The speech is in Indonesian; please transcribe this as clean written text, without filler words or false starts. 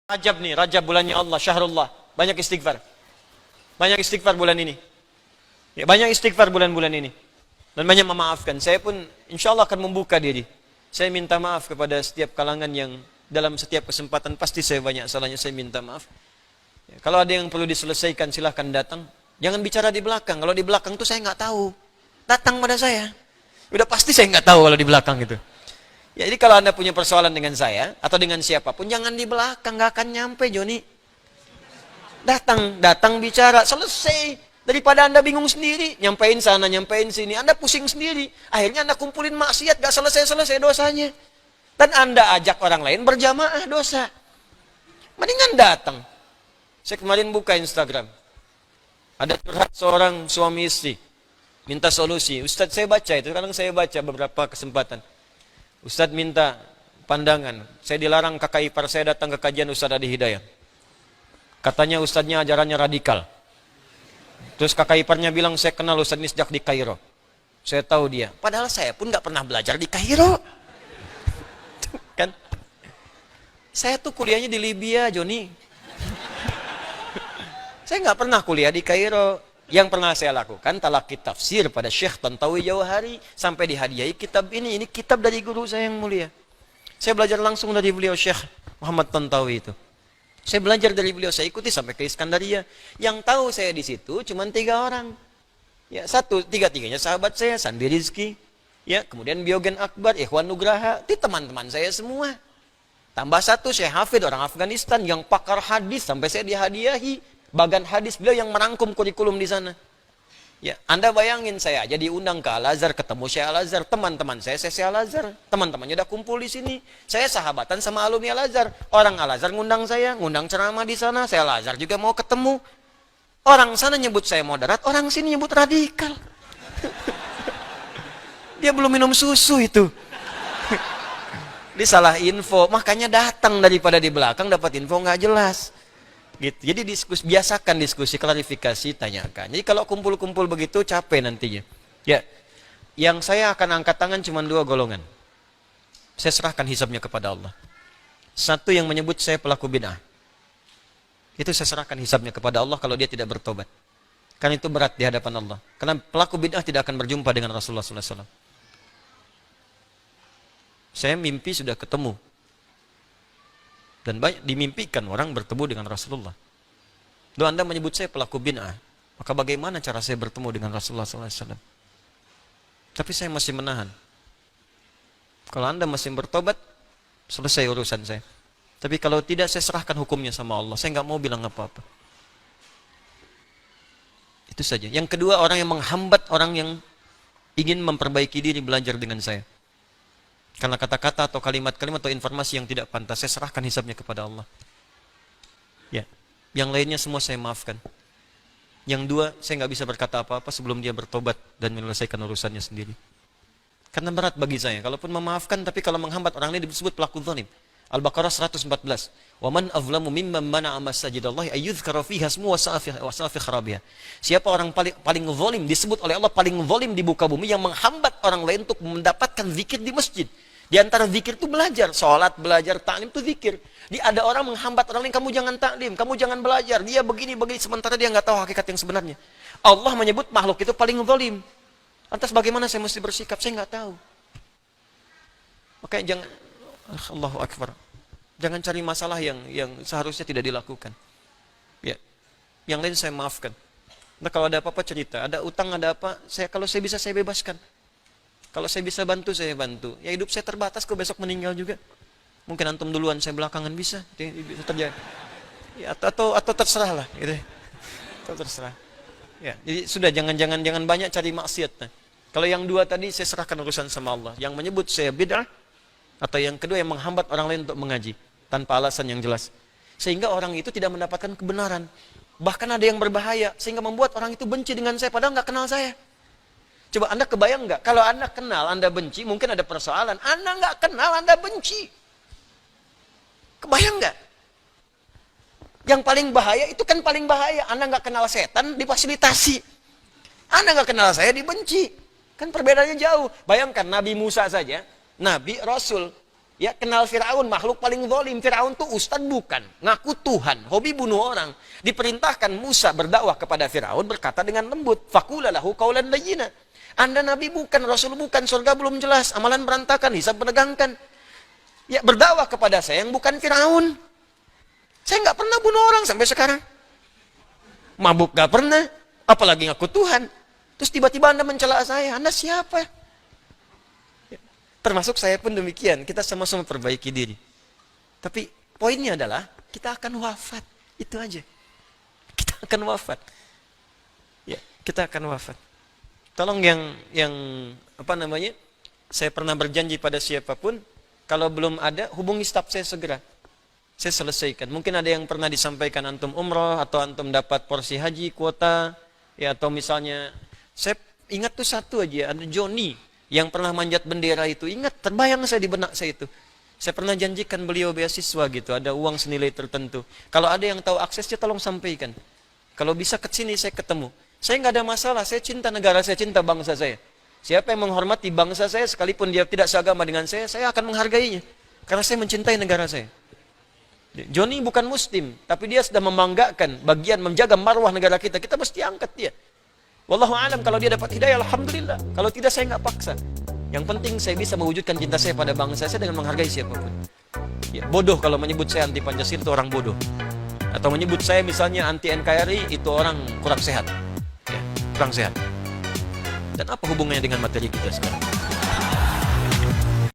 Rajab nih, Rajab bulannya Allah, Syahrullah. Banyak istighfar. Banyak istighfar bulan ini. Ya, banyak istighfar bulan-bulan ini. Dan banyak memaafkan. Saya pun insya Allah akan membuka diri. Saya minta maaf kepada setiap kalangan yang dalam setiap kesempatan pasti saya banyak salahnya, saya minta maaf. Ya, kalau ada yang perlu diselesaikan silahkan datang. Jangan bicara di belakang. Kalau di belakang tuh saya nggak tahu. Datang pada saya. Udah pasti saya nggak tahu kalau di belakang itu. Ya, jadi kalau Anda punya persoalan dengan saya atau dengan siapapun, jangan di belakang, nggak akan nyampe, Joni. Datang bicara, selesai. Daripada Anda bingung sendiri, nyampein sana, nyampein sini, Anda pusing sendiri. Akhirnya Anda kumpulin maksiat, nggak selesai-selesai dosanya. Dan Anda ajak orang lain berjamaah dosa. Mendingan datang. Saya kemarin buka Instagram. Ada curhat seorang suami istri. Minta solusi. Ustadz, saya baca itu, kadang saya baca beberapa kesempatan. Ustadz minta pandangan. Saya dilarang kakak ipar saya datang ke kajian Ustadz Adi Hidayat. Katanya Ustadznya ajarannya radikal. Terus kakak iparnya bilang, saya kenal Ustadz ini sejak di Kairo. Saya tahu dia. Padahal saya pun gak pernah belajar di Kairo. Kan? Saya tuh kuliahnya di Libya, Joni. Saya gak pernah kuliah di Kairo. Yang pernah saya lakukan talaqi tafsir pada Syekh Tantawi Jauhari sampai dihadiahi kitab ini. Ini kitab dari guru saya yang mulia. Saya belajar langsung dari beliau Syekh Muhammad Tantawi itu. Saya belajar dari beliau, saya ikuti sampai ke Iskandaria. Yang tahu saya di situ cuma 3 orang. Ya, tiga-tiganya sahabat saya, Sandi Rizki, ya, kemudian Biogen Akbar, Ikhwan Nugraha, itu teman-teman saya semua. Tambah 1 Syekh Hafid orang Afghanistan yang pakar hadis sampai saya dihadiahi bagan hadis, beliau yang merangkum kurikulum di sana. Ya, Anda bayangin saya aja diundang ke Al-Azhar, ketemu Syekh Al-Azhar, teman-teman saya Syekh Al-Azhar, teman-temannya udah kumpul di sini. Saya sahabatan sama alumni Al-Azhar. Orang Al-Azhar ngundang saya, ngundang ceramah di sana, saya Al-Azhar juga mau ketemu. Orang sana nyebut saya moderat, orang sini nyebut radikal. Dia belum minum susu itu. Dia salah info, makanya datang daripada di belakang dapat info nggak jelas. Gitu. Jadi biasakan diskusi, klarifikasi, tanyakan. Jadi kalau kumpul-kumpul begitu capek nantinya. Ya, yang saya akan angkat tangan cuma 2 golongan. Saya serahkan hisabnya kepada Allah. Satu yang menyebut saya pelaku bid'ah. Itu saya serahkan hisabnya kepada Allah kalau dia tidak bertobat. Karena itu berat di hadapan Allah. Karena pelaku bid'ah tidak akan berjumpa dengan Rasulullah SAW. Saya mimpi sudah ketemu. Dan banyak dimimpikan orang bertemu dengan Rasulullah. Lalu Anda menyebut saya pelaku bid'ah, maka bagaimana cara saya bertemu dengan Rasulullah SAW? Tapi saya masih menahan. Kalau Anda masih bertobat, selesai urusan saya. Tapi kalau tidak, saya serahkan hukumnya sama Allah. Saya nggak mau bilang apa-apa. Itu saja. Yang kedua, orang yang menghambat orang yang ingin memperbaiki diri belajar dengan saya. Karena kata-kata atau kalimat-kalimat atau informasi yang tidak pantas, saya serahkan hisabnya kepada Allah. Ya, yang lainnya semua saya maafkan. Yang 2, saya nggak bisa berkata apa-apa sebelum dia bertobat dan menyelesaikan urusannya sendiri. Karena berat bagi saya. Kalaupun memaafkan, tapi kalau menghambat orang lain disebut pelaku zalim. Al-Baqarah 114. Wa man azlamu mimman mana'a masajidallahi ayyudhkara fiha ismuhu wa sa'a fi kharabiha. Siapa orang paling zalim, disebut oleh Allah paling zalim di muka bumi, yang menghambat orang lain untuk mendapatkan zikir di masjid. Di antara zikir itu belajar, sholat, belajar, taklim itu zikir. Ada orang menghambat orang lain, kamu jangan taklim, kamu jangan belajar, dia begini, sementara dia nggak tahu hakikat yang sebenarnya. Allah menyebut makhluk itu paling zalim. Lantas bagaimana saya mesti bersikap? Saya nggak tahu. Makanya jangan, Allahu Akbar, jangan cari masalah yang seharusnya tidak dilakukan. Ya, yang lain saya maafkan. Nah, kalau ada apa-apa cerita, ada utang, ada apa, kalau saya bisa saya bebaskan. Kalau saya bisa bantu, saya bantu. Ya hidup saya terbatas, kok besok meninggal juga. Mungkin antum duluan, saya belakangan bisa terjadi. Ya, atau terserah lah, gitu. Atau terserah. Ya, jadi sudah jangan banyak cari maksiat. Nah, kalau yang 2 tadi saya serahkan urusan sama Allah. Yang menyebut saya bid'ah, atau yang kedua yang menghambat orang lain untuk mengaji tanpa alasan yang jelas. Sehingga orang itu tidak mendapatkan kebenaran. Bahkan ada yang berbahaya sehingga membuat orang itu benci dengan saya padahal nggak kenal saya. Coba Anda kebayang nggak? Kalau Anda kenal, Anda benci, mungkin ada persoalan. Anda nggak kenal, Anda benci. Kebayang nggak? Yang paling bahaya itu kan paling bahaya. Anda nggak kenal setan, difasilitasi. Anda nggak kenal saya, dibenci. Kan perbedaannya jauh. Bayangkan Nabi Musa saja, Nabi, Rasul. Ya, kenal Firaun, makhluk paling zalim. Firaun tuh ustad bukan, ngaku Tuhan, hobi bunuh orang. Diperintahkan Musa berdakwah kepada Firaun, berkata dengan lembut, faqula lahu qaulan layyina. Anda nabi bukan, rasul bukan, surga belum jelas, amalan berantakan, hisab menegangkan. Ya, berdakwah kepada saya yang bukan Firaun. Saya nggak pernah bunuh orang sampai sekarang. Mabuk nggak pernah, apalagi ngaku Tuhan. Terus tiba-tiba Anda mencela saya, Anda siapa? Termasuk saya pun demikian, kita sama-sama perbaiki diri. Tapi poinnya adalah, kita akan wafat. Itu aja. Kita akan wafat. Ya, kita akan wafat. Tolong yang apa namanya? Saya pernah berjanji pada siapapun, kalau belum ada, hubungi staf saya segera. Saya selesaikan. Mungkin ada yang pernah disampaikan antum umroh, atau antum dapat porsi haji, kuota, ya, atau misalnya, saya ingat tuh satu aja, ada Joni, yang pernah manjat bendera itu, ingat, terbayang saya di benak saya itu. Saya pernah janjikan beliau beasiswa gitu, ada uang senilai tertentu. Kalau ada yang tahu aksesnya, tolong sampaikan. Kalau bisa ke sini, saya ketemu. Saya nggak ada masalah, saya cinta negara saya, cinta bangsa saya. Siapa yang menghormati bangsa saya, sekalipun dia tidak seagama dengan saya akan menghargainya. Karena saya mencintai negara saya. Joni bukan muslim, tapi dia sudah membanggakan bagian menjaga marwah negara kita. Kita mesti angkat dia. Wallahu alam, kalau dia dapat hidayah, alhamdulillah. Kalau tidak, saya nggak paksa. Yang penting saya bisa mewujudkan cinta saya pada bangsa saya dengan menghargai siapapun. Ya, bodoh kalau menyebut saya anti Pancasila, itu orang bodoh. Atau menyebut saya misalnya anti NKRI, itu orang kurang sehat. Ya, kurang sehat. Dan apa hubungannya dengan materi kita sekarang?